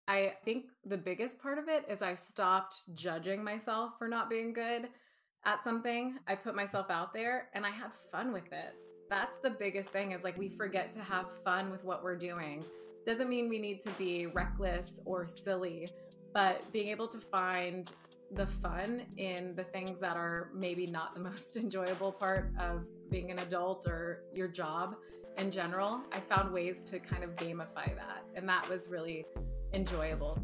I think the biggest part of it is I stopped judging myself for not being good at something. I put myself out there and I had fun with it. That's the biggest thing is like we forget to have fun with what we're doing. Doesn't mean we need to be reckless or silly, but being able to find the fun in the things that are maybe not the most enjoyable part of being an adult or your job in general, I found ways to kind of gamify that. And that was really enjoyable.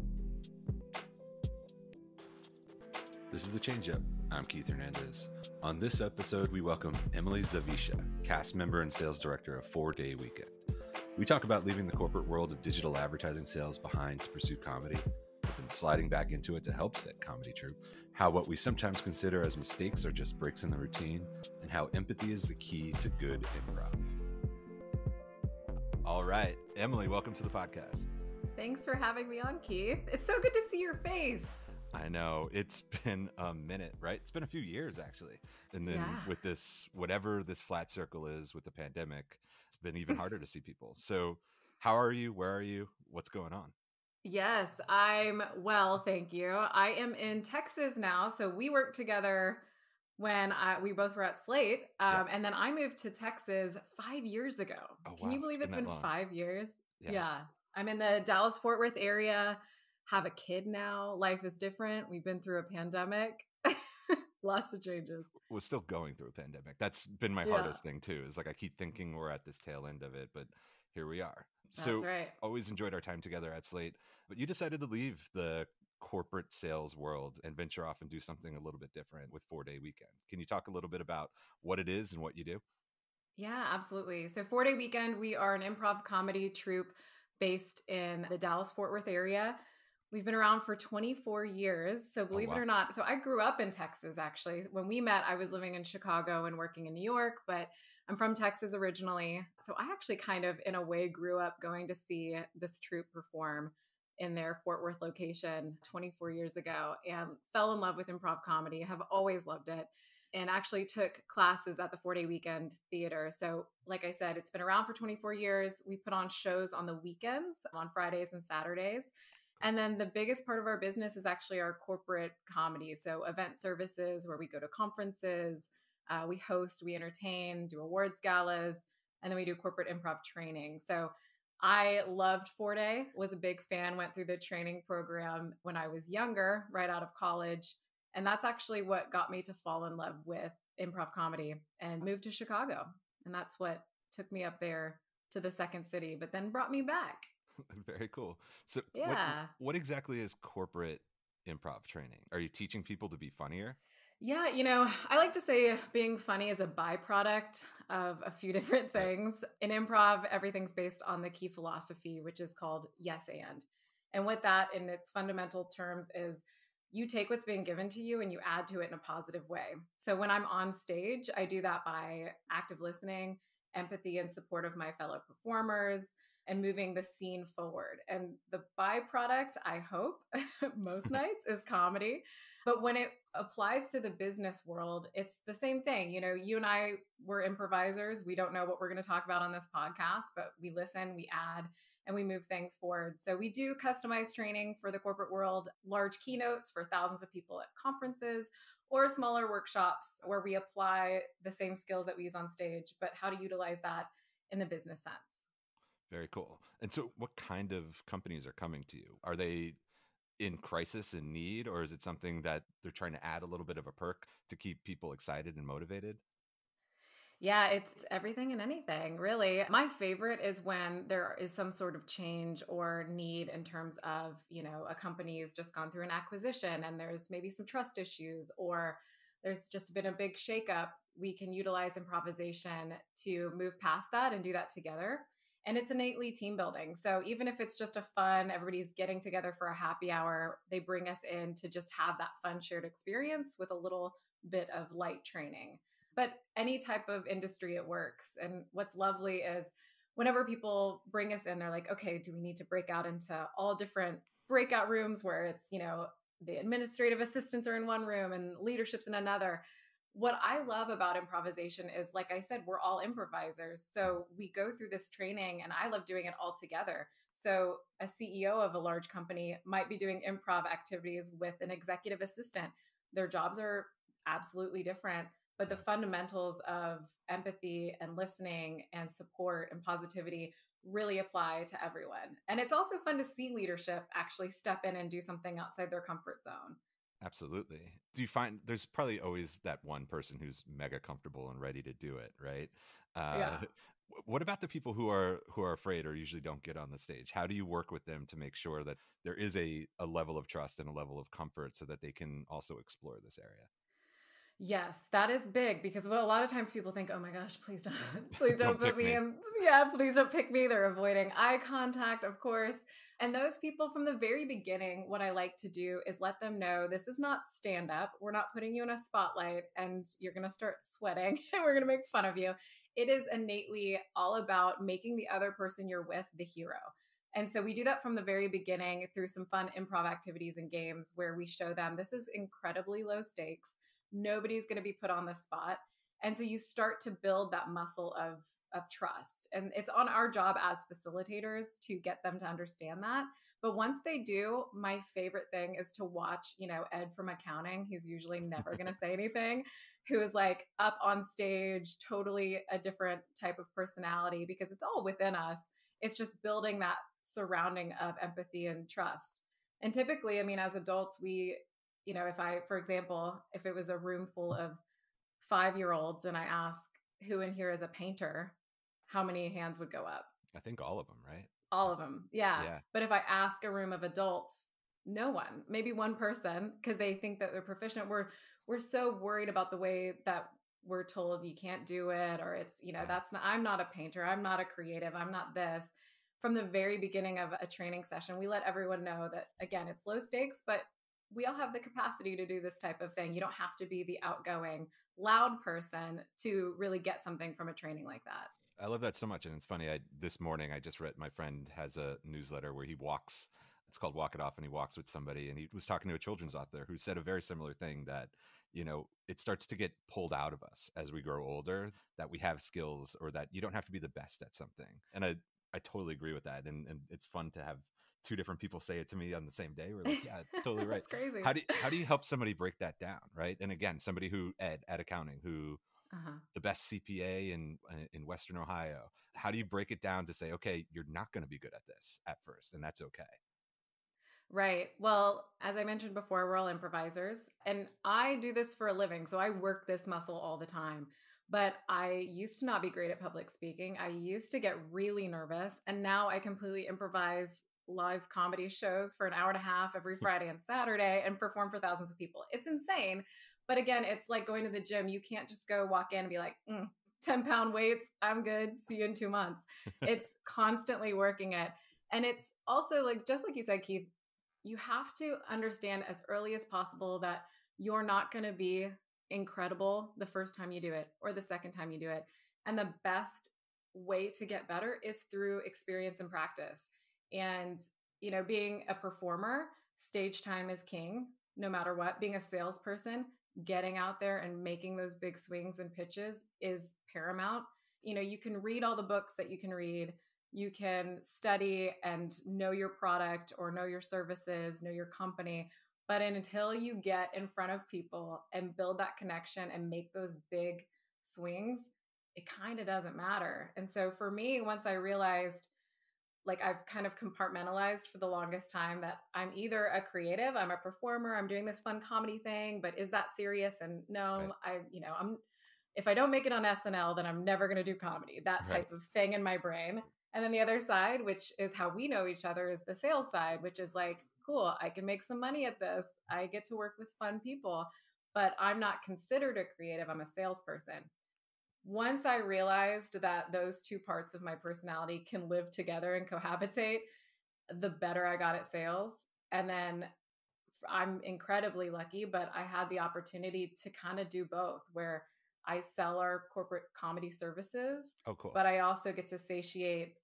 This is the Changeup. I'm Keith Hernandez. On this episode, we welcome Emily Zawisza, cast member and sales director of 4 Day Weekend. We talk about leaving the corporate world of digital advertising sales behind to pursue comedy, but then sliding back into it to help set comedy troupe, how what we sometimes consider as mistakes are just breaks in the routine, and how empathy is the key to good improv. All right, Emily, welcome to the podcast. Thanks for having me on, Keith. It's so good to see your face. I know. It's been a minute, right? It's been a few years, actually. And then with this, whatever this flat circle is with the pandemic, it's been even harder to see people. So how are you? Where are you? What's going on? Yes, I'm well, thank you. I am in Texas now. So we worked together when we both were at Slate. And then I moved to Texas 5 years ago. Oh, Can you believe it's been 5 years? Yeah. I'm in the Dallas-Fort Worth area. Have a kid now. Life is different. We've been through a pandemic. Lots of changes. We're still going through a pandemic. That's been my hardest thing too. Is like I keep thinking we're at this tail end of it, but here we are. That's right. Always enjoyed our time together at Slate, but you decided to leave the corporate sales world and venture off and do something a little bit different with 4 Day Weekend. Can you talk a little bit about what it is and what you do? Yeah, absolutely. So 4 Day Weekend, we are an improv comedy troupe based in the Dallas-Fort Worth area. We've been around for 24 years. So believe it or not, so I grew up in Texas, actually. When we met, I was living in Chicago and working in New York, but I'm from Texas originally. So I actually kind of, in a way, grew up going to see this troupe perform in their Fort Worth location 24 years ago and fell in love with improv comedy, have always loved it, and actually took classes at the 4 Day Weekend Theater. So like I said, it's been around for 24 years. We put on shows on the weekends, on Fridays and Saturdays. And then the biggest part of our business is actually our corporate comedy. So event services where we go to conferences, we host, we entertain, do awards galas, and then we do corporate improv training. So I loved 4 Day, was a big fan, went through the training program when I was younger, right out of college. And that's actually what got me to fall in love with improv comedy and moved to Chicago. And that's what took me up there to the second city, but then brought me back. Very cool. So what exactly is corporate improv training? Are you teaching people to be funnier? Yeah, I like to say being funny is a byproduct of a few different things. In improv, everything's based on the key philosophy, which is called yes and. And what that in its fundamental terms is you take what's being given to you and you add to it in a positive way. So when I'm on stage, I do that by active listening, empathy and support of my fellow performers, and moving the scene forward. And the byproduct, I hope, most nights is comedy. But when it applies to the business world, it's the same thing. You and I were improvisers. We don't know what we're going to talk about on this podcast, but we listen, we add, and we move things forward. So we do customized training for the corporate world, large keynotes for thousands of people at conferences, or smaller workshops where we apply the same skills that we use on stage, but how to utilize that in the business sense. Very cool. And so what kind of companies are coming to you? Are they in crisis and need, or is it something that they're trying to add a little bit of a perk to keep people excited and motivated? Yeah, it's everything and anything, really. My favorite is when there is some sort of change or need in terms of, a company's just gone through an acquisition and there's maybe some trust issues, or there's just been a big shakeup. We can utilize improvisation to move past that and do that together. And it's innately team building. So even if it's just a fun, everybody's getting together for a happy hour, they bring us in to just have that fun shared experience with a little bit of light training. But any type of industry, it works. And what's lovely is whenever people bring us in, they're like, okay, do we need to break out into all different breakout rooms where it's, the administrative assistants are in one room and leadership's in another? What I love about improvisation is, like I said, we're all improvisers. So we go through this training and I love doing it all together. So a CEO of a large company might be doing improv activities with an executive assistant. Their jobs are absolutely different, but the fundamentals of empathy and listening and support and positivity really apply to everyone. And it's also fun to see leadership actually step in and do something outside their comfort zone. Absolutely. Do you find there's probably always that one person who's mega comfortable and ready to do it, right? Yeah. What about the people who are afraid or usually don't get on the stage? How do you work with them to make sure that there is a level of trust and a level of comfort so that they can also explore this area? Yes, that is big because what a lot of times people think, oh my gosh, please don't, please don't Don't put pick me me. in. Yeah, please don't pick me. They're avoiding eye contact, of course. And those people from the very beginning, what I like to do is let them know this is not stand up. We're not putting you in a spotlight and you're going to start sweating and we're going to make fun of you. It is innately all about making the other person you're with the hero. And so we do that from the very beginning through some fun improv activities and games where we show them this is incredibly low stakes. Nobody's going to be put on the spot. And so you start to build that muscle of trust. And it's on our job as facilitators to get them to understand that. But once they do, my favorite thing is to watch, Ed from accounting, who's usually never going to say anything, who is like up on stage, totally a different type of personality because it's all within us. It's just building that surrounding of empathy and trust. And typically, I mean, as adults, if I, for example, if it was a room full of 5-year-olds and I ask who in here is a painter, how many hands would go up? I think all of them, right? All of them. Yeah. Yeah. But if I ask a room of adults, no one, maybe one person, because they think that they're proficient. We're so worried about the way that we're told you can't do it, or it's, that's not, I'm not a painter, I'm not a creative, I'm not this. From the very beginning of a training session, we let everyone know that again, it's low stakes, but we all have the capacity to do this type of thing. You don't have to be the outgoing, loud person to really get something from a training like that. I love that so much. And it's funny, this morning I just read my friend has a newsletter where he walks, it's called Walk It Off, and he walks with somebody, and he was talking to a children's author who said a very similar thing that, it starts to get pulled out of us as we grow older, that we have skills or that you don't have to be the best at something. And I totally agree with that. And it's fun to have two different people say it to me on the same day. We're like, yeah, it's totally right. That's crazy. How do you help somebody break that down, right? And again, somebody who at accounting who the best CPA in Western Ohio. How do you break it down to say, okay, you're not going to be good at this at first, and that's okay? Right. Well, as I mentioned before, we're all improvisers, and I do this for a living. So I work this muscle all the time. But I used to not be great at public speaking. I used to get really nervous. And now I completely improvise live comedy shows for an hour and a half every Friday and Saturday and perform for thousands of people. It's insane. But again, it's like going to the gym. You can't just go walk in and be like, 10-pound weights, I'm good. See you in 2 months. It's constantly working it. And it's also like, just like you said, Keith, you have to understand as early as possible that you're not going to be incredible the first time you do it or the second time you do it. And the best way to get better is through experience and practice. And, being a performer, stage time is king, no matter what. Being a salesperson, getting out there and making those big swings and pitches is paramount. You can read all the books that you can read. You can study and know your product or know your services, know your company. But until you get in front of people and build that connection and make those big swings, it kind of doesn't matter. And so for me, once I realized, like, I've kind of compartmentalized for the longest time that I'm either a creative, I'm a performer, I'm doing this fun comedy thing, but is that serious? And no, Right. if I don't make it on SNL, then I'm never going to do comedy, that Right. type of thing in my brain. And then the other side, which is how we know each other, is the sales side, which is like, cool, I can make some money at this. I get to work with fun people, but I'm not considered a creative. I'm a salesperson. Once I realized that those two parts of my personality can live together and cohabitate, the better I got at sales. And then I'm incredibly lucky, but I had the opportunity to kind of do both, where I sell our corporate comedy services, Oh, cool. but I also get to satiate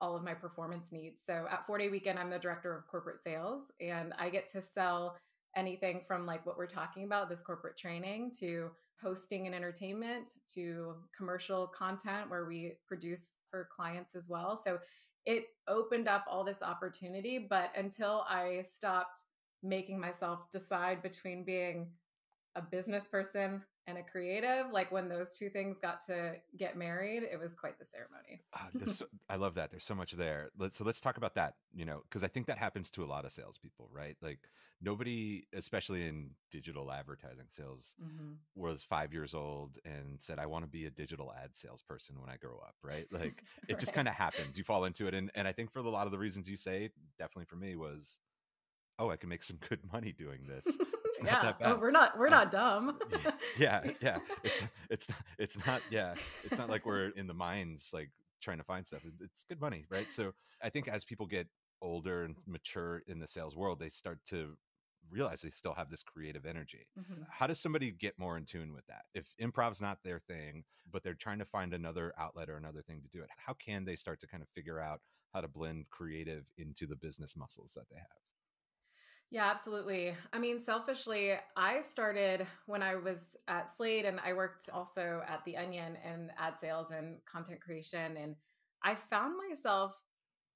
all of my performance needs. So at 4-Day Weekend, I'm the director of corporate sales, and I get to sell anything from like what we're talking about, this corporate training, to hosting and entertainment, to commercial content where we produce for clients as well. So it opened up all this opportunity. But until I stopped making myself decide between being a business person and a creative, like when those two things got to get married, it was quite the ceremony. I love that. There's so much there. Let's talk about that, because I think that happens to a lot of salespeople, right? Like nobody, especially in digital advertising sales, was 5 years old and said, I want to be a digital ad salesperson when I grow up, right? Like it just Right. kind of happens. You fall into it. And I think for a lot of the reasons you say, definitely for me was, oh, I can make some good money doing this. It's not Yeah. that Oh, bad. we're not dumb. Yeah. It's not like we're in the mines like trying to find stuff. It's good money, right? So I think as people get older and mature in the sales world, they start to realize they still have this creative energy. Mhm. How does somebody get more in tune with that? If improv's not their thing, but they're trying to find another outlet or another thing to do it, how can they start to kind of figure out how to blend creative into the business muscles that they have? Yeah, absolutely. I mean, selfishly, I started when I was at Slate and I worked also at The Onion in ad sales and content creation. And I found myself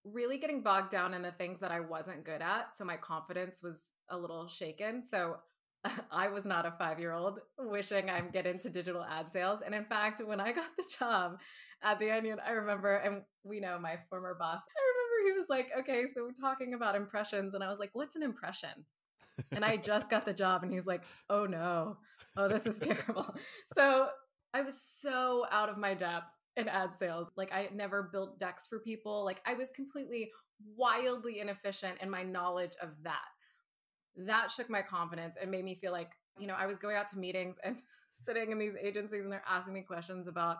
really getting bogged down in the things that I wasn't good at. So my confidence was a little shaken. So I was not a 5-year-old wishing I'd get into digital ad sales. And in fact, when I got the job at The Onion, I remember, and we know my former boss, I remember he was like, okay, so we're talking about impressions. And I was like, what's an impression? And I just got the job. And he's like, oh no, oh, this is terrible. So I was so out of my depth in ad sales. Like I had never built decks for people. Like I was completely wildly inefficient in my knowledge of that. That shook my confidence and made me feel like, I was going out to meetings and sitting in these agencies and they're asking me questions about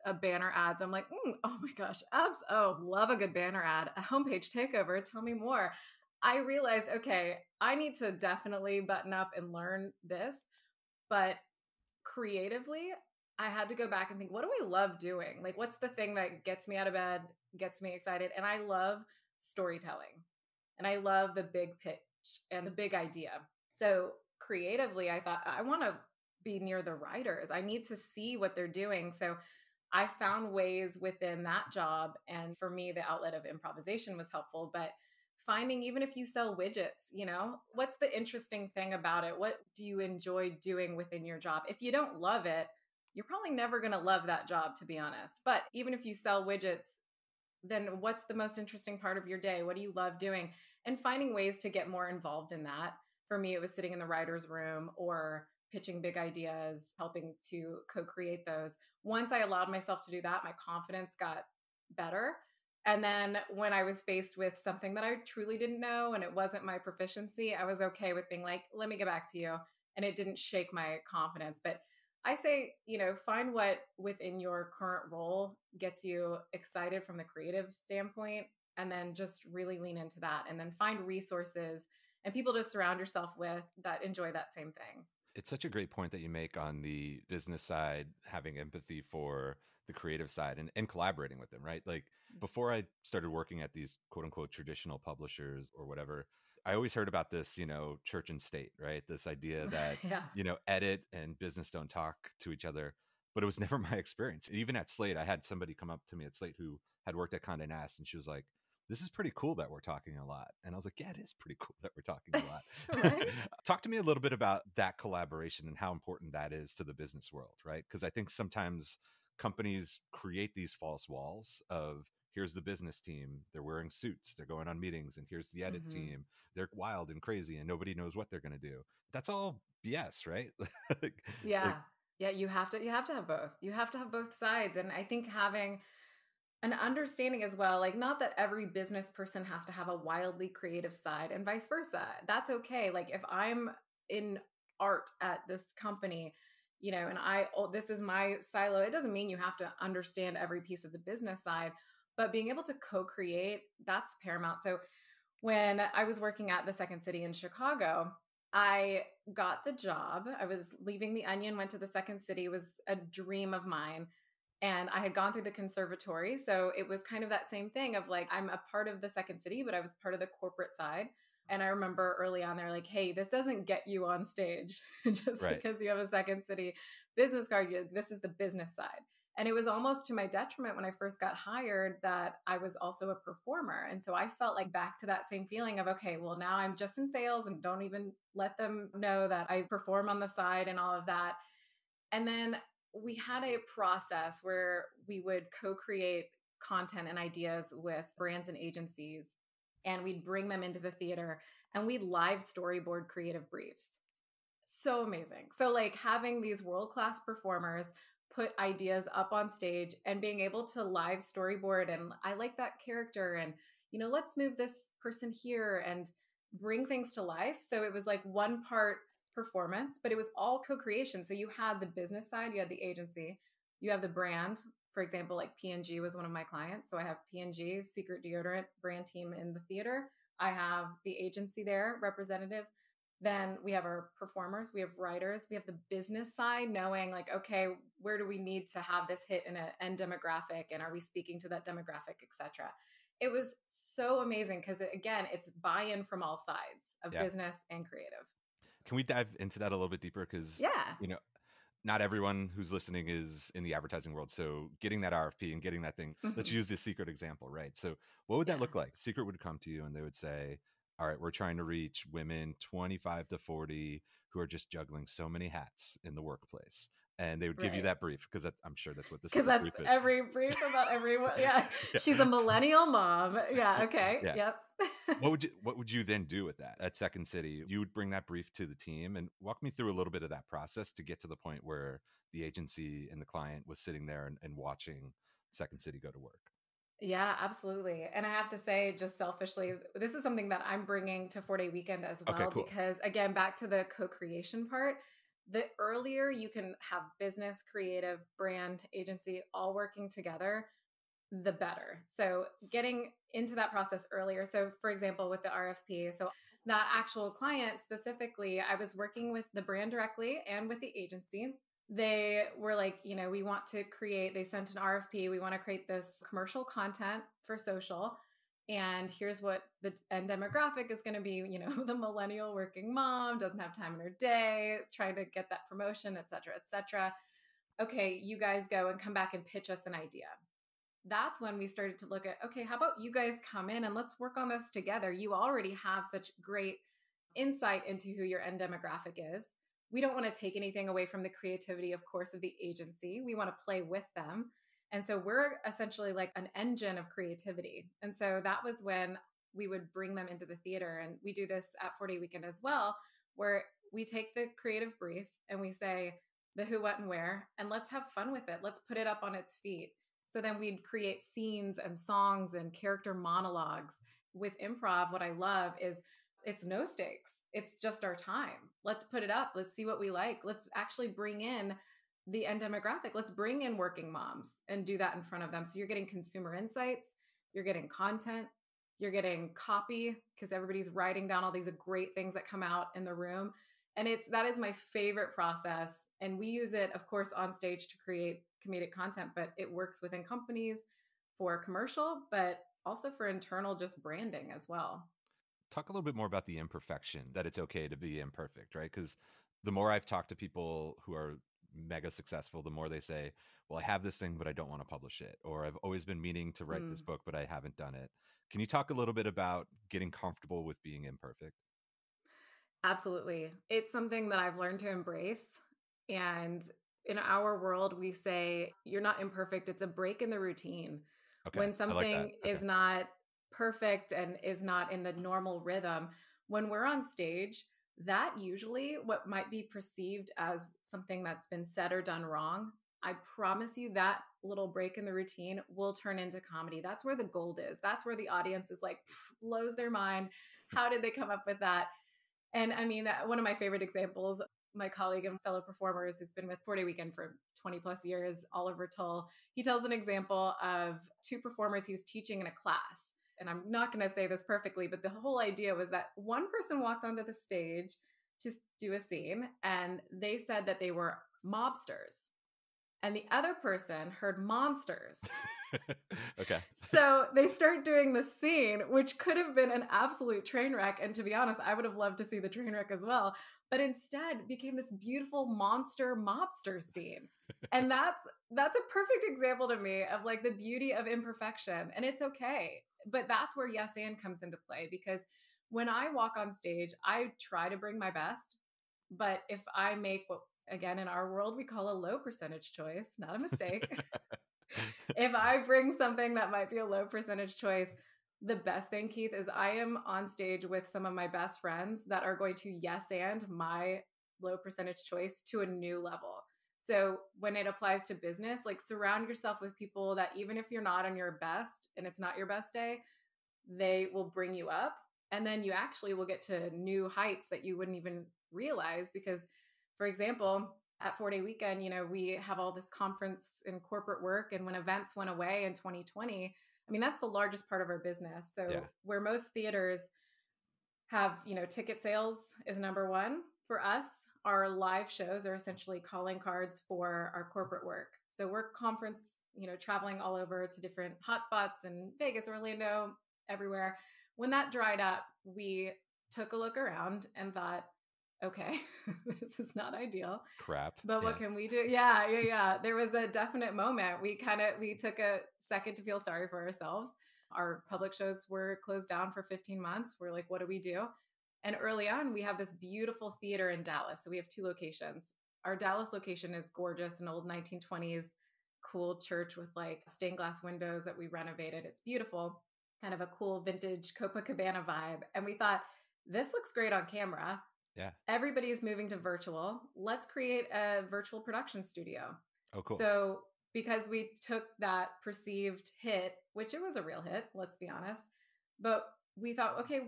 a banner ads. I'm like, oh my gosh, love a good banner ad, a homepage takeover. Tell me more. I realized, okay, I need to definitely button up and learn this. But creatively, I had to go back and think, what do I love doing? Like, what's the thing that gets me out of bed, gets me excited? And I love storytelling and I love the big pitch and the big idea. So creatively, I thought, I want to be near the writers. I need to see what they're doing. So I found ways within that job. And for me, the outlet of improvisation was helpful. But finding, even if you sell widgets, what's the interesting thing about it? What do you enjoy doing within your job? If you don't love it, you're probably never going to love that job, to be honest. But even if you sell widgets, then what's the most interesting part of your day? What do you love doing? And finding ways to get more involved in that. For me, it was sitting in the writer's room or pitching big ideas, helping to co-create those. Once I allowed myself to do that, my confidence got better. And then when I was faced with something that I truly didn't know and it wasn't my proficiency, I was okay with being like, let me get back to you. And it didn't shake my confidence. But I say, find what within your current role gets you excited from the creative standpoint, and then just really lean into that. And then find resources and people to surround yourself with that enjoy that same thing. It's such a great point that you make on the business side, having empathy for the creative side and collaborating with them, right? Like before I started working at these quote unquote traditional publishers or whatever, I always heard about this, church and state, right? This idea that, Yeah. edit and business don't talk to each other. But it was never my experience. Even at Slate, I had somebody come up to me at Slate who had worked at Condé Nast, and she was like, this is pretty cool that we're talking a lot. And I was like, yeah, it is pretty cool that we're talking a lot. Right. Talk to me a little bit about that collaboration and how important that is to the business world, right? Because I think sometimes companies create these false walls of here's the business team, they're wearing suits, they're going on meetings, and here's the edit team, they're wild and crazy and nobody knows what they're going to do. That's all BS, right? like, Yeah. like Yeah, you have to have both. You have to have both sides. And I think having an understanding as well, like not that every business person has to have a wildly creative side and vice versa. That's okay. Like if I'm in art at this company, and this is my silo, it doesn't mean you have to understand every piece of the business side, but being able to co-create, that's paramount. So when I was working at the Second City in Chicago, I got the job. I was leaving the Onion, went to the Second City. It was a dream of mine. And I had gone through the conservatory. So it was kind of that same thing of like, I'm a part of the Second City, but I was part of the corporate side. And I remember early on, they're like, hey, this doesn't get you on stage just right. because you have a Second City business card. This is the business side. And it was almost to my detriment when I first got hired that I was also a performer. And so I felt like back to that same feeling of, okay, well, now I'm just in sales and don't even let them know that I perform on the side and all of that. And then we had a process where we would co-create content and ideas with brands and agencies, and we'd bring them into the theater and we'd live storyboard creative briefs. So amazing. So like having these world-class performers put ideas up on stage and being able to live storyboard, and I like that character, and let's move this person here and bring things to life. So it was like one part performance, but it was all co-creation. So you had the business side, you had the agency, you have the brand. For example, like P&G was one of my clients. So I have P&G, Secret Deodorant brand team in the theater. I have the agency there, representative. Then we have our performers, we have writers, we have the business side, knowing like, okay, where do we need to have this hit in an end demographic? And are we speaking to that demographic, et cetera? It was so amazing because, again, it's buy-in from all sides of business and creative. Can we dive into that a little bit deeper? Because, not everyone who's listening is in the advertising world. So getting that RFP and getting that thing, let's use the Secret example, right? So what would that look like? Secret would come to you and they would say, all right, we're trying to reach women 25 to 40 who are just juggling so many hats in the workplace. And they would give you that brief because I'm sure that's what the Secret brief is. Because that's every brief about everyone. Yeah. She's a millennial mom. Yeah. Okay. Yep. What would you then do with that at Second City? You would bring that brief to the team and walk me through a little bit of that process to get to the point where the agency and the client was sitting there and watching Second City go to work. Yeah, absolutely. And I have to say, just selfishly, this is something that I'm bringing to 4-Day Weekend as well, because again, back to the co-creation part, the earlier you can have business, creative, brand, agency all working together, the better. So getting into that process earlier. So for example, with the RFP, so that actual client specifically, I was working with the brand directly and with the agency. They were like, we want to create, they sent an RFP. We want to create this commercial content for social. And here's what the end demographic is going to be, the millennial working mom, doesn't have time in her day, trying to get that promotion, et cetera, et cetera. Okay, you guys go and come back and pitch us an idea. That's when we started to look at, okay, how about you guys come in and let's work on this together. You already have such great insight into who your end demographic is. We don't want to take anything away from the creativity, of course, of the agency. We want to play with them. And so we're essentially like an engine of creativity. And so that was when we would bring them into the theater. And we do this at 4-Day Weekend as well, where we take the creative brief and we say the who, what, and where, and let's have fun with it. Let's put it up on its feet. So then we'd create scenes and songs and character monologues. With improv, what I love is it's no stakes. It's just our time. Let's put it up. Let's see what we like. Let's actually bring in the end demographic. Let's bring in working moms and do that in front of them. So you're getting consumer insights, you're getting content, you're getting copy, because everybody's writing down all these great things that come out in the room. And that is my favorite process. And we use it, of course, on stage to create comedic content, but it works within companies for commercial, but also for internal just branding as well. Talk a little bit more about the imperfection, that it's okay to be imperfect, right? Because the more I've talked to people who are mega successful, the more they say, well, I have this thing, but I don't want to publish it. Or I've always been meaning to write this book, but I haven't done it. Can you talk a little bit about getting comfortable with being imperfect? Absolutely. It's something that I've learned to embrace. And in our world, we say, you're not imperfect. It's a break in the routine. Okay. When something is not perfect and is not in the normal rhythm, when we're on stage, that usually what might be perceived as something that's been said or done wrong, I promise you that little break in the routine will turn into comedy. That's where the gold is. That's where the audience is like, blows their mind. How did they come up with that? And I mean, one of my favorite examples, my colleague and fellow performers who's been with 4-Day Weekend for 20 plus years, Oliver Tull, he tells an example of two performers he was teaching in a class. And I'm not going to say this perfectly, but the whole idea was that one person walked onto the stage to do a scene and they said that they were mobsters. And the other person heard monsters. Okay. So they start doing the scene, which could have been an absolute train wreck. And to be honest, I would have loved to see the train wreck as well. But instead became this beautiful monster mobster scene. And that's a perfect example to me of like the beauty of imperfection. And it's okay. But that's where yes and comes into play, because when I walk on stage, I try to bring my best. But if I make what, again, in our world, we call a low percentage choice, not a mistake. If I bring something that might be a low percentage choice, the best thing, Keith, is I am on stage with some of my best friends that are going to yes and my low percentage choice to a new level. So when it applies to business, like surround yourself with people that even if you're not on your best and it's not your best day, they will bring you up. And then you actually will get to new heights that you wouldn't even realize. Because, for example, at 4-Day Weekend, we have all this conference and corporate work. And when events went away in 2020, I mean, that's the largest part of our business. So where most theaters have, ticket sales is number one. For us, our live shows are essentially calling cards for our corporate work. So we're conference, traveling all over to different hotspots in Vegas, Orlando, everywhere. When that dried up, we took a look around and thought, okay, this is not ideal. Crap. But what can we do? Yeah. There was a definite moment. We took a second to feel sorry for ourselves. Our public shows were closed down for 15 months. We're like, what do we do? And early on, we have this beautiful theater in Dallas. So we have two locations. Our Dallas location is gorgeous, an old 1920s cool church with like stained glass windows that we renovated. It's beautiful, kind of a cool vintage Copacabana vibe. And we thought, this looks great on camera. Yeah. Everybody is moving to virtual. Let's create a virtual production studio. Oh, cool. So because we took that perceived hit, which it was a real hit, let's be honest, but we thought, okay,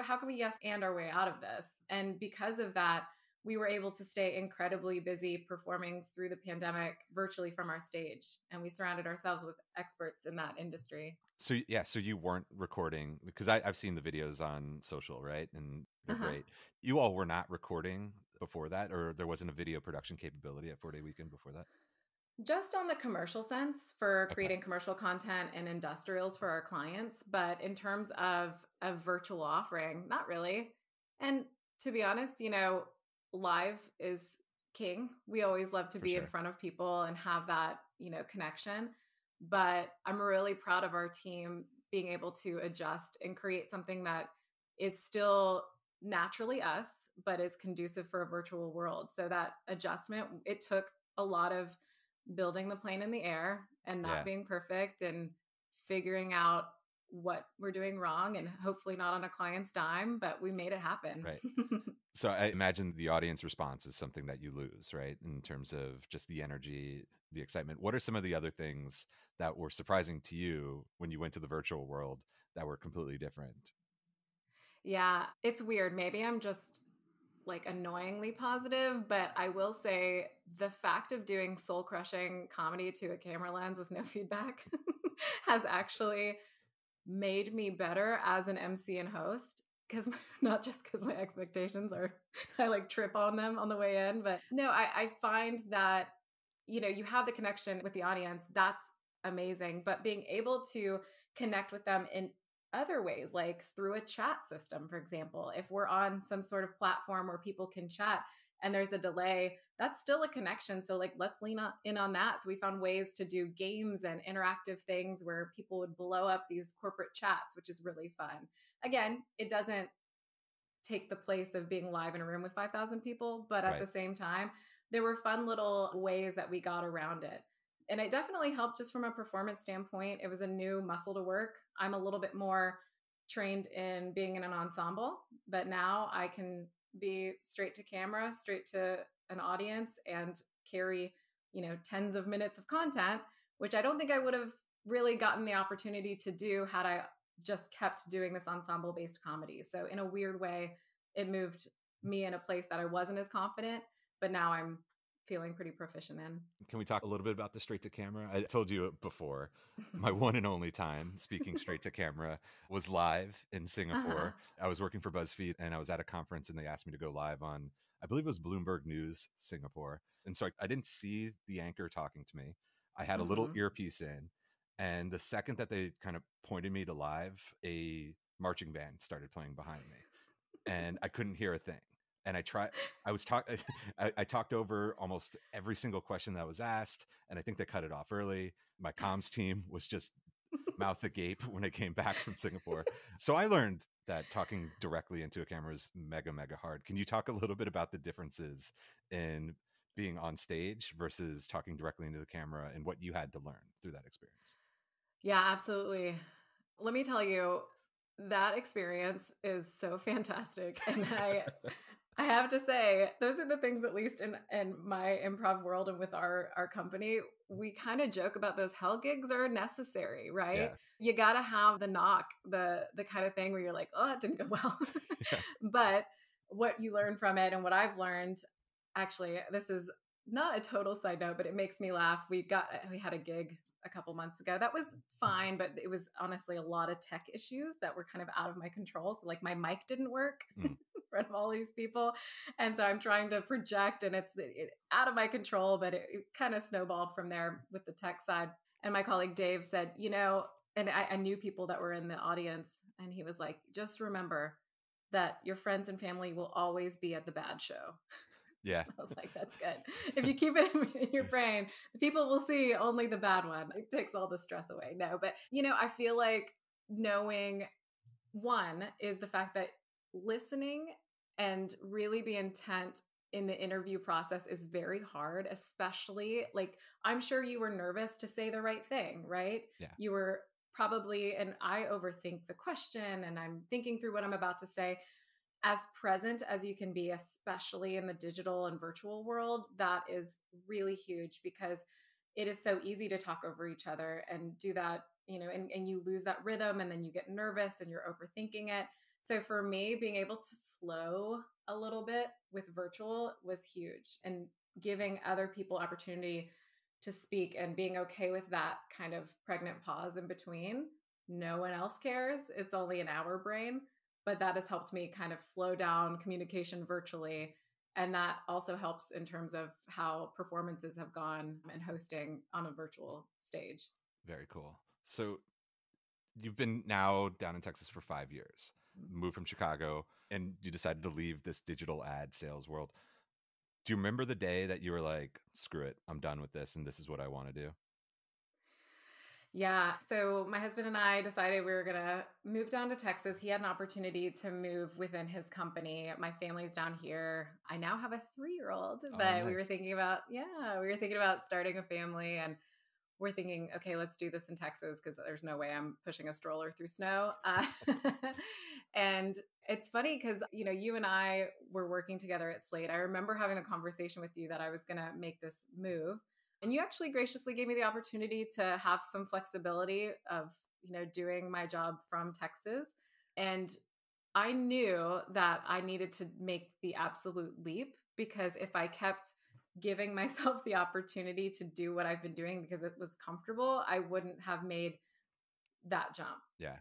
how can we yes and our way out of this? And because of that, we were able to stay incredibly busy performing through the pandemic virtually from our stage. And we surrounded ourselves with experts in that industry. So you weren't recording, because I've seen the videos on social, right? And they're great. You all were not recording before that, or there wasn't a video production capability at 4-Day Weekend before that? Just on the commercial sense for creating commercial content and industrials for our clients. But in terms of a virtual offering, not really. And to be honest, live is king. We always love to be in front of people and have that, connection. But I'm really proud of our team being able to adjust and create something that is still naturally us, but is conducive for a virtual world. So that adjustment, it took a lot of building the plane in the air and not being perfect and figuring out what we're doing wrong, and hopefully not on a client's dime, but we made it happen. Right. So I imagine the audience response is something that you lose, right? In terms of just the energy, the excitement. What are some of the other things that were surprising to you when you went to the virtual world that were completely different? Yeah, it's weird. Maybe I'm just like annoyingly positive, but I will say the fact of doing soul crushing comedy to a camera lens with no feedback has actually made me better as an MC and host. Because not just because my expectations are, I like trip on them on the way in, but no, I find that, you have the connection with the audience. That's amazing. But being able to connect with them in other ways, like through a chat system, for example, if we're on some sort of platform where people can chat and there's a delay, that's still a connection. So like, let's lean in on that. So we found ways to do games and interactive things where people would blow up these corporate chats, which is really fun. Again, it doesn't take the place of being live in a room with 5,000 people, but at the same time, there were fun little ways that we got around it. And it definitely helped just from a performance standpoint. It was a new muscle to work. I'm a little bit more trained in being in an ensemble, but now I can be straight to camera, straight to an audience, and carry, tens of minutes of content, which I don't think I would have really gotten the opportunity to do had I just kept doing this ensemble-based comedy. So in a weird way, it moved me in a place that I wasn't as confident, but now I'm feeling pretty proficient in. Can we talk a little bit about the straight to camera? I told you before, my one and only time speaking straight to camera was live in Singapore. I was working for BuzzFeed and I was at a conference and they asked me to go live on, I believe it was Bloomberg News Singapore. And so I didn't see the anchor talking to me. I had a little earpiece in, and the second that they kind of pointed me to live, a marching band started playing behind me and I couldn't hear a thing. And I was talk, I talked over almost every single question that was asked, and I think they cut it off early. My comms team was just mouth agape when I came back from Singapore. So I learned that talking directly into a camera is mega, mega hard. Can you talk a little bit about the differences in being on stage versus talking directly into the camera and what you had to learn through that experience? Yeah, absolutely. Let me tell you, that experience is so fantastic. And I have to say, those are the things, at least in my improv world and with our company, we kind of joke about those hell gigs are necessary, right? Yeah. You got to have the knock, the kind of thing where you're like, oh, that didn't go well. Yeah. But what you learn from it and what I've learned, actually, this is not a total side note, but it makes me laugh. We had a gig a couple months ago that was fine, but it was honestly a lot of tech issues that were kind of out of my control. So like my mic didn't work in front of all these people, and so I'm trying to project, and it's out of my control. But it kind of snowballed from there with the tech side. And my colleague Dave said, and I knew people that were in the audience, and he was like, just remember that your friends and family will always be at the bad show. Yeah. I was like, that's good. If you keep it in your brain, the people will see only the bad one. It takes all the stress away. No, but I feel like knowing one is the fact that listening and really be intent in the interview process is very hard, especially like I'm sure you were nervous to say the right thing, right? Yeah. You were probably, and I overthink the question and I'm thinking through what I'm about to say. As present as you can be, especially in the digital and virtual world, that is really huge because it is so easy to talk over each other and do that, and you lose that rhythm and then you get nervous and you're overthinking it. So for me, being able to slow a little bit with virtual was huge, and giving other people opportunity to speak and being okay with that kind of pregnant pause in between. No one else cares. It's only in our brain. But that has helped me kind of slow down communication virtually. And that also helps in terms of how performances have gone and hosting on a virtual stage. Very cool. So you've been now down in Texas for 5 years, moved from Chicago, and you decided to leave this digital ad sales world. Do you remember the day that you were like, screw it, I'm done with this and this is what I want to do? Yeah. So my husband and I decided we were going to move down to Texas. He had an opportunity to move within his company. My family's down here. I now have a 3-year-old, but Nice. we were thinking about starting a family, and we're thinking, okay, let's do this in Texas because there's no way I'm pushing a stroller through snow. And it's funny because, you and I were working together at Slate. I remember having a conversation with you that I was going to make this move. And you actually graciously gave me the opportunity to have some flexibility of, doing my job from Texas. And I knew that I needed to make the absolute leap, because if I kept giving myself the opportunity to do what I've been doing because it was comfortable, I wouldn't have made that jump. Yeah.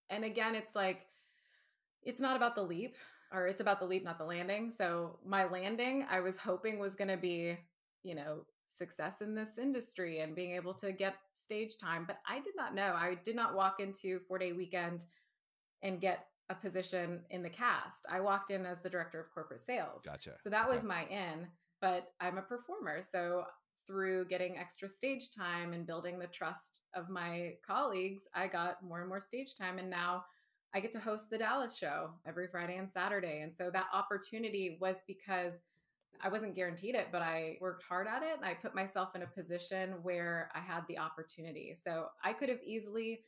And again, it's like, it's not about the leap, or it's about the leap, not the landing. So my landing, I was hoping was going to be, success in this industry and being able to get stage time. But I did not know. I did not walk into 4-Day Weekend and get a position in the cast. I walked in as the director of corporate sales. Gotcha. So that was my in, but I'm a performer. So through getting extra stage time and building the trust of my colleagues, I got more and more stage time. And now I get to host the Dallas show every Friday and Saturday. And so that opportunity was because I wasn't guaranteed it, but I worked hard at it. And I put myself in a position where I had the opportunity. So I could have easily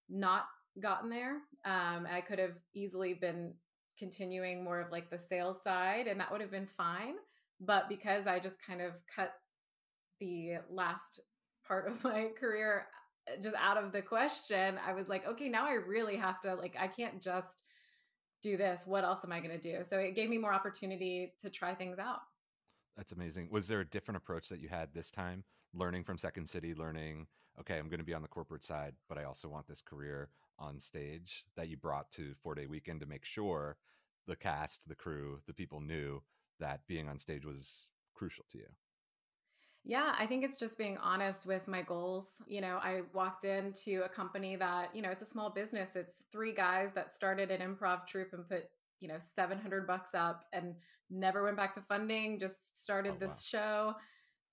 not gotten there. I could have easily been continuing more of like the sales side, and that would have been fine. But because I just kind of cut the last part of my career just out of the question, I was like, okay, now I really have to, like, I can't just do this. What else am I going to do? So it gave me more opportunity to try things out. That's amazing. Was there a different approach that you had this time? Learning from Second City, learning, okay, I'm going to be on the corporate side, but I also want this career on stage, that you brought to 4-Day Weekend to make sure the cast, the crew, the people knew that being on stage was crucial to you? Yeah, I think it's just being honest with my goals. I walked into a company that, it's a small business. It's 3 guys that started an improv troupe and put $700 up and never went back to funding, just started this show,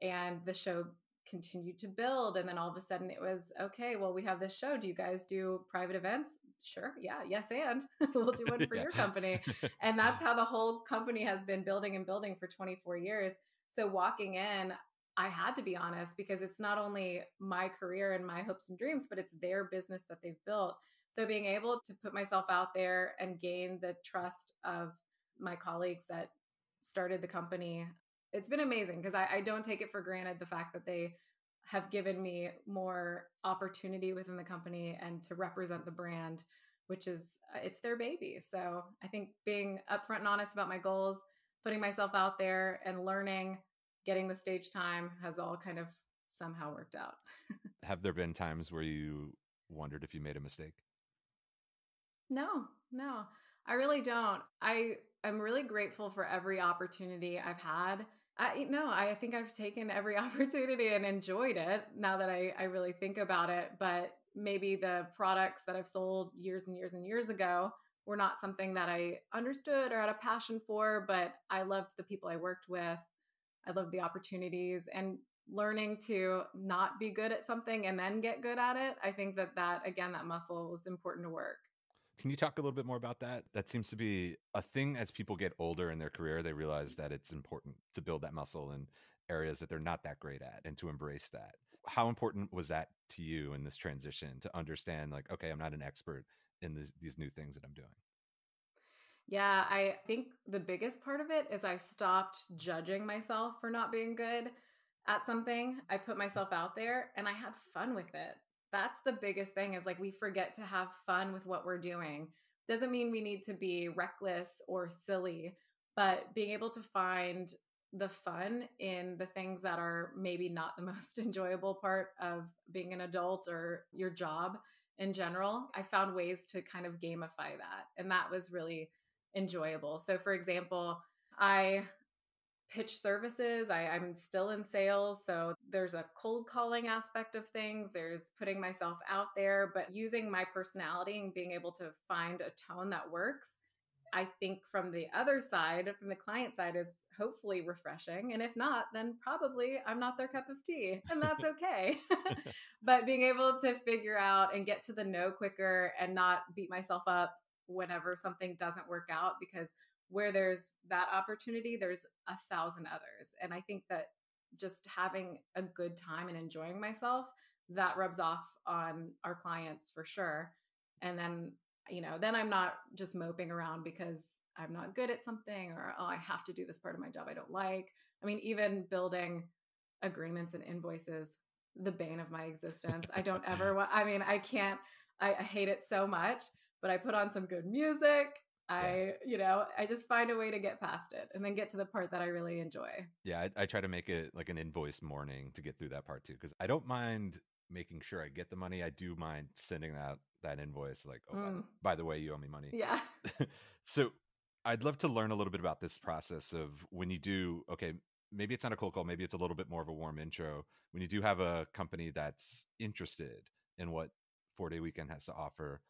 and the show continued to build. And then all of a sudden it was, okay, well, we have this show. Do you guys do private events? Sure. Yeah. Yes. And we'll do one for your company. And that's how the whole company has been building and building for 24 years. So walking in, I had to be honest, because it's not only my career and my hopes and dreams, but it's their business that they've built. So being able to put myself out there and gain the trust of my colleagues that started the company, it's been amazing, because I don't take it for granted, the fact that they have given me more opportunity within the company and to represent the brand, which is, it's their baby. So I think being upfront and honest about my goals, putting myself out there and learning, getting the stage time has all kind of somehow worked out. Have there been times where you wondered if you made a mistake? No, I really don't. I'm really grateful for every opportunity I've had. I think I've taken every opportunity and enjoyed it, now that I really think about it. But maybe the products that I've sold years and years and years ago were not something that I understood or had a passion for, but I loved the people I worked with. I loved the opportunities, and learning to not be good at something and then get good at it. I think that again, that muscle is important to work. Can you talk a little bit more about that? That seems to be a thing as people get older in their career, they realize that it's important to build that muscle in areas that they're not that great at and to embrace that. How important was that to you in this transition to understand, like, okay, I'm not an expert in these new things that I'm doing? Yeah, I think the biggest part of it is I stopped judging myself for not being good at something. I put myself out there and I had fun with it. That's the biggest thing, is like, we forget to have fun with what we're doing. Doesn't mean we need to be reckless or silly, but being able to find the fun in the things that are maybe not the most enjoyable part of being an adult or your job in general. I found ways to kind of gamify that. And that was really enjoyable. So, for example, I pitch services. I'm still in sales. So there's a cold calling aspect of things. There's putting myself out there, but using my personality and being able to find a tone that works. I think from the other side, from the client side, is hopefully refreshing. And if not, then probably I'm not their cup of tea, and that's okay. But being able to figure out and get to the no quicker and not beat myself up whenever something doesn't work out, because where there's that opportunity, there's 1,000 others. And I think that just having a good time and enjoying myself, that rubs off on our clients for sure. And then, then I'm not just moping around because I'm not good at something, or, oh, I have to do this part of my job I don't like. I mean, even building agreements and invoices, the bane of my existence. I don't ever, I can't, I hate it so much, but I put on some good music. I just find a way to get past it and then get to the part that I really enjoy. Yeah, I try to make it like an invoice morning to get through that part too, because I don't mind making sure I get the money. I do mind sending out that invoice like, oh, by the way, you owe me money. Yeah. So I'd love to learn a little bit about this process of when you do, okay, maybe it's not a cold call, maybe it's a little bit more of a warm intro. When you do have a company that's interested in what 4-Day Weekend has to offer,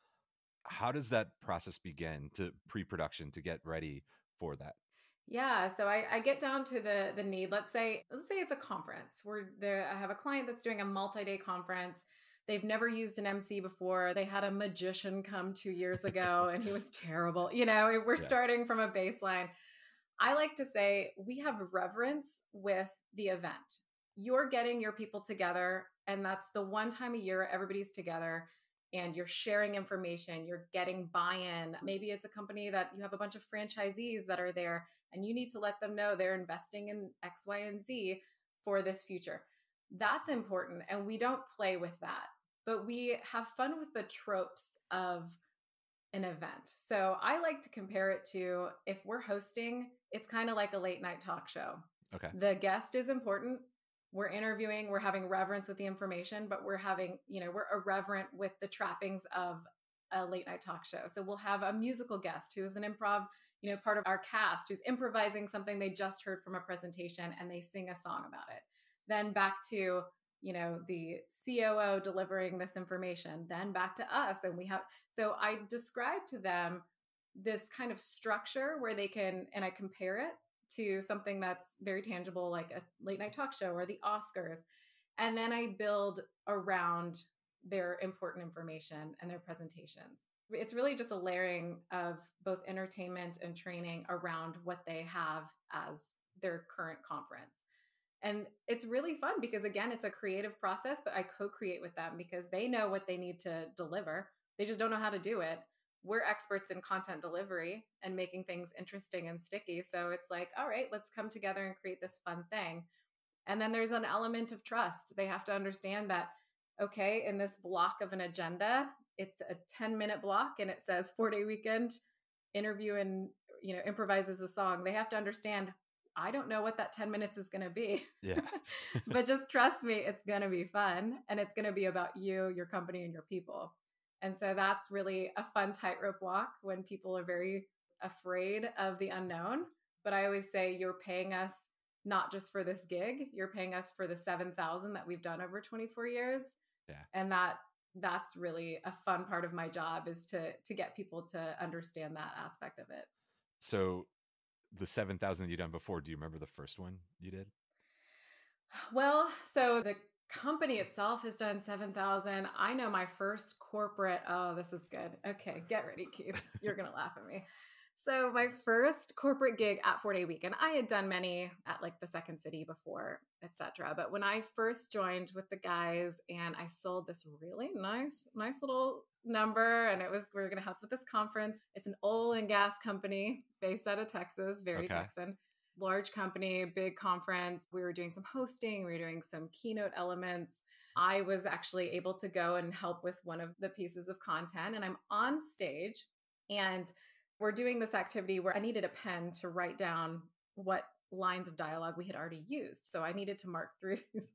how does that process begin to pre-production to get ready for that? Yeah, so I get down to the need. Let's say it's a conference. I have a client that's doing a multi-day conference. They've never used an MC before. They had a magician come 2 years ago and he was terrible. We're starting from a baseline. I like to say we have reverence with the event. You're getting your people together, and that's the one time a year everybody's together. And you're sharing information, you're getting buy-in. Maybe it's a company that you have a bunch of franchisees that are there, and you need to let them know they're investing in X, Y, and Z for this future. That's important. And we don't play with that, but we have fun with the tropes of an event. So I like to compare it to, if we're hosting, it's kind of like a late night talk show. Okay. The guest is important. We're interviewing, we're having reverence with the information, but we're irreverent with the trappings of a late night talk show. So we'll have a musical guest who's an improv, part of our cast, who's improvising something they just heard from a presentation, and they sing a song about it. Then back to, the COO delivering this information, then back to us. And so I describe to them this kind of structure where they can, and I compare it to something that's very tangible, like a late night talk show or the Oscars. And then I build around their important information and their presentations. It's really just a layering of both entertainment and training around what they have as their current conference. And it's really fun because, again, it's a creative process, but I co-create with them because they know what they need to deliver. They just don't know how to do it. We're experts in content delivery and making things interesting and sticky. So it's like, all right, let's come together and create this fun thing. And then there's an element of trust. They have to understand that, okay, in this block of an agenda, it's a 10-minute block and it says 4-day weekend, interview and, improvises a song. They have to understand, I don't know what that 10 minutes is going to be. Yeah. But just trust me, it's going to be fun. And it's going to be about you, your company, and your people. And so that's really a fun tightrope walk when people are very afraid of the unknown. But I always say, you're paying us not just for this gig, you're paying us for the 7,000 that we've done over 24 years. Yeah. And that's really a fun part of my job, is to get people to understand that aspect of it. So the 7,000 you done before, do you remember the first one you did? Well, so the company itself has done 7,000. I know my first corporate, oh, this is good. Okay, get ready, Keith. You're going to laugh at me. So my first corporate gig at 4-day weekend, I had done many at like the Second City before, etc. But when I first joined with the guys and I sold this really nice little number, and we were going to help with this conference. It's an oil and gas company based out of Texas, very Texan. Large company, big conference. We were doing some hosting. We were doing some keynote elements. I was actually able to go and help with one of the pieces of content. And I'm on stage and we're doing this activity where I needed a pen to write down what lines of dialogue we had already used. So I needed to mark through these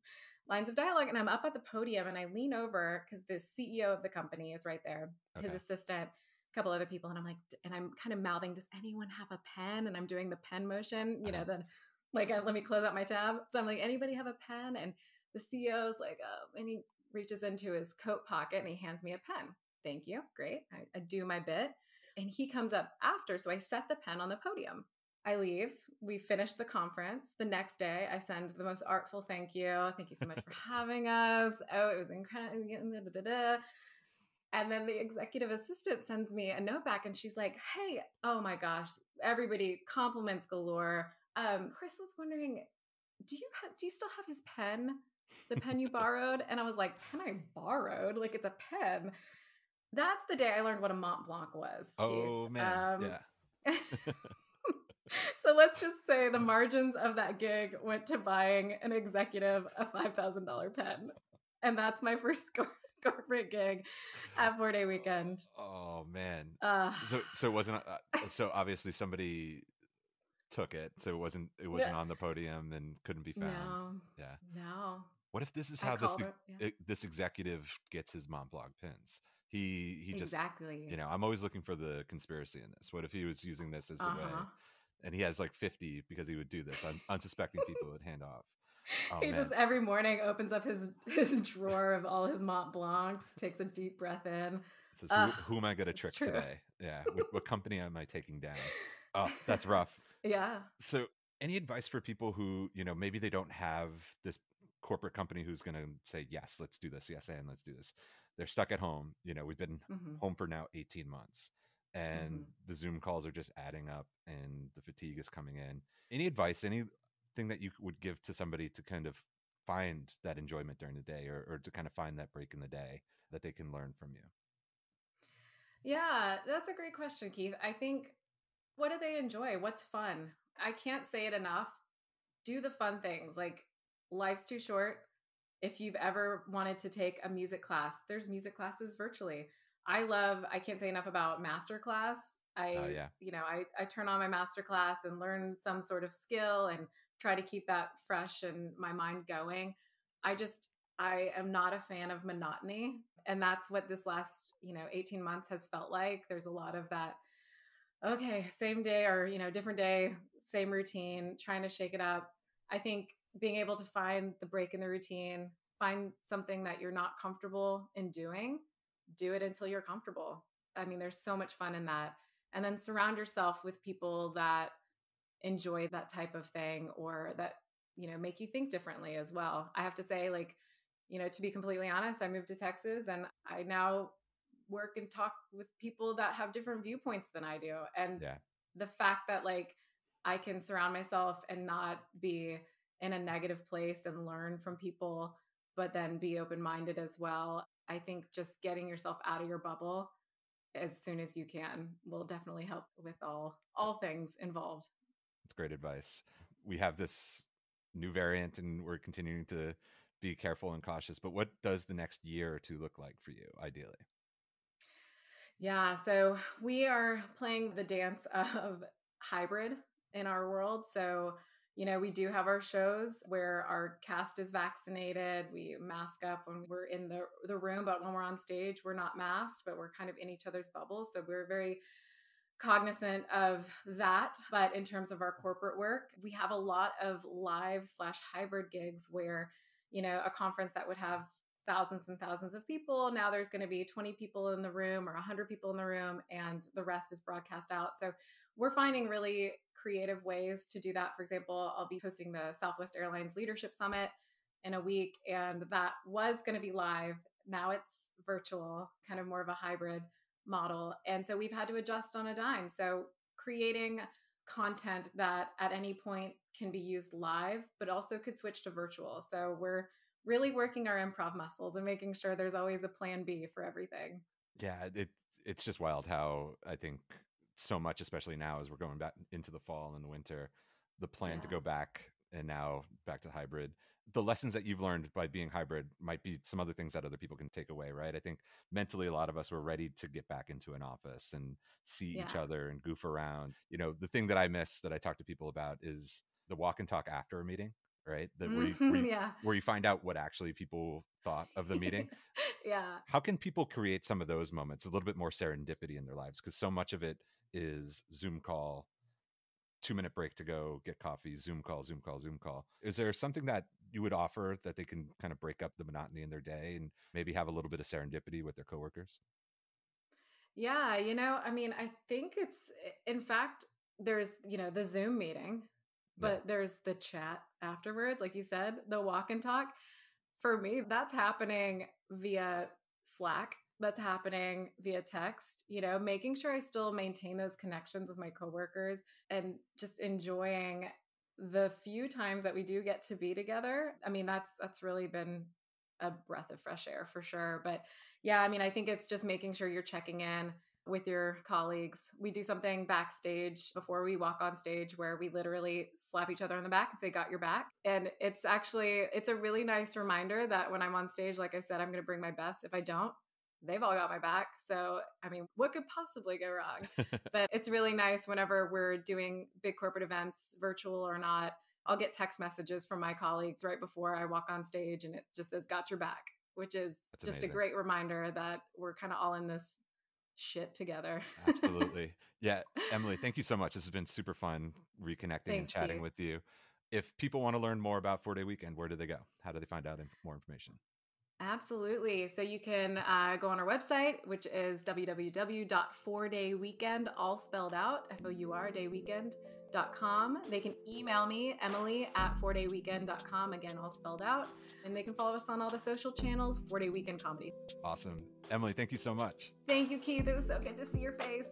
lines of dialogue. And I'm up at the podium and I lean over because the CEO of the company is right there, his assistant, couple other people. And I'm like, and I'm kind of mouthing, does anyone have a pen? And I'm doing the pen motion, then like, let me close out my tab. So I'm like, anybody have a pen? And the CEO's like, oh, and he reaches into his coat pocket and he hands me a pen. Thank you. Great. I do my bit. And he comes up after. So I set the pen on the podium. I leave. We finish the conference. The next day, I send the most artful thank you. Thank you so much for having us. Oh, it was incredible. And then the executive assistant sends me a note back and she's like, hey, oh my gosh, everybody, compliments galore. Chris was wondering, do you still have his pen? The pen you borrowed? And I was like, pen I borrowed? Like, it's a pen. That's the day I learned what a Mont Blanc was. Oh, Keith. man. Yeah. So let's just say the margins of that gig went to buying an executive a $5,000 pen. And that's my first corporate gig at 4-day weekend. Oh, man. So it wasn't, so obviously somebody took it. So it wasn't on the podium and couldn't be found. No. What if this is how this executive gets his Mont Blanc pins? He just, exactly. I'm always looking for the conspiracy in this. What if he was using this as the way, and he has like 50 because he would do this on unsuspecting people would hand off. Oh, he just every morning opens up his drawer of all his Mont Blancs, takes a deep breath in. Says, who am I going to trick today? Yeah. What company am I taking down? Oh, that's rough. Yeah. So any advice for people who, maybe they don't have this corporate company who's going to say, yes, let's do this. Yes, and let's do this. They're stuck at home. We've been home for now 18 months and the Zoom calls are just adding up and the fatigue is coming in. Any advice, anything that you would give to somebody to kind of find that enjoyment during the day or to kind of find that break in the day that they can learn from you? Yeah, that's a great question, Keith. I think, what do they enjoy? What's fun? I can't say it enough. Do the fun things. Like, life's too short. If you've ever wanted to take a music class, there's music classes virtually. I can't say enough about masterclass. I turn on my masterclass and learn some sort of skill and try to keep that fresh and my mind going. I am not a fan of monotony. And that's what this last, 18 months has felt like. There's a lot of that, okay, same day or, different day, same routine, trying to shake it up. I think being able to find the break in the routine, find something that you're not comfortable in doing, do it until you're comfortable. I mean, there's so much fun in that. and then surround yourself with people that enjoy that type of thing, or that, make you think differently as well. I have to say, like, to be completely honest, I moved to Texas and I now work and talk with people that have different viewpoints than I do. And Yeah. the fact that, like, I can surround myself and not be in a negative place and learn from people, but then be open-minded as well. I think just getting yourself out of your bubble as soon as you can will definitely help with all things involved. That's great advice. We have this new variant and we're continuing to be careful and cautious, but what does the next year or two look like for you, ideally? Yeah, so we are playing the dance of hybrid in our world. So, we do have our shows where our cast is vaccinated. We mask up when we're in the room, but when we're on stage, we're not masked, but we're kind of in each other's bubbles. So we're very cognizant of that. But in terms of our corporate work, we have a lot of live/hybrid gigs where, a conference that would have thousands and thousands of people, now there's going to be 20 people in the room or 100 people in the room, and the rest is broadcast out. So we're finding really creative ways to do that. For example, I'll be hosting the Southwest Airlines Leadership Summit in a week, and that was going to be live. Now it's virtual, kind of more of a hybrid model. And so we've had to adjust on a dime. So creating content that at any point can be used live, but also could switch to virtual. So we're really working our improv muscles and making sure there's always a plan B for everything. Yeah, it's just wild how I think so much, especially now as we're going back into the fall and the winter, the plan to go back and now back to hybrid. The lessons that you've learned by being hybrid might be some other things that other people can take away, right? I think mentally a lot of us were ready to get back into an office and see each other and goof around. The thing that I miss that I talk to people about is the walk and talk after a meeting, right? That where you find out what actually people thought of the meeting. Yeah. How can people create some of those moments, a little bit more serendipity in their lives? Because so much of it is Zoom call, 2-minute break to go get coffee, Zoom call, Zoom call, Zoom call. Is there something that you would offer that they can kind of break up the monotony in their day and maybe have a little bit of serendipity with their coworkers? Yeah, I think in fact, there's, the Zoom meeting, but there's the chat afterwards, like you said, the walk and talk. For me, that's happening via Slack. That's happening via text, making sure I still maintain those connections with my coworkers and just enjoying the few times that we do get to be together. I mean, that's really been a breath of fresh air for sure. But yeah, I think it's just making sure you're checking in with your colleagues. We do something backstage before we walk on stage where we literally slap each other on the back and say, "Got your back." And it's a really nice reminder that when I'm on stage, like I said, I'm going to bring my best. If I don't, they've all got my back. So, what could possibly go wrong? But it's really nice whenever we're doing big corporate events, virtual or not. I'll get text messages from my colleagues right before I walk on stage, and it just says, "Got your back," which is That's just amazing. a great reminder that we're kind of all in this shit together. Absolutely. Yeah. Emily, thank you so much. This has been super fun reconnecting and chatting with you. If people want to learn more about 4-Day Weekend, where do they go? How do they find out more information? Absolutely. So you can go on our website, which is www.4dayweekend, all spelled out, FOUR, dayweekend.com. They can email me, emily@4dayweekend.com, again, all spelled out. And they can follow us on all the social channels, 4-Day Weekend Comedy. Awesome. Emily, thank you so much. Thank you, Keith. It was so good to see your face.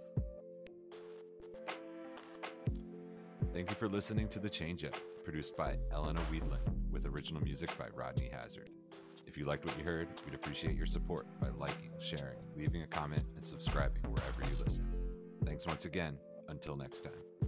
Thank you for listening to The Changeup, produced by Elena Weedland, with original music by Rodney Hazard. If you liked what you heard, we'd appreciate your support by liking, sharing, leaving a comment, and subscribing wherever you listen. Thanks once again. Until next time.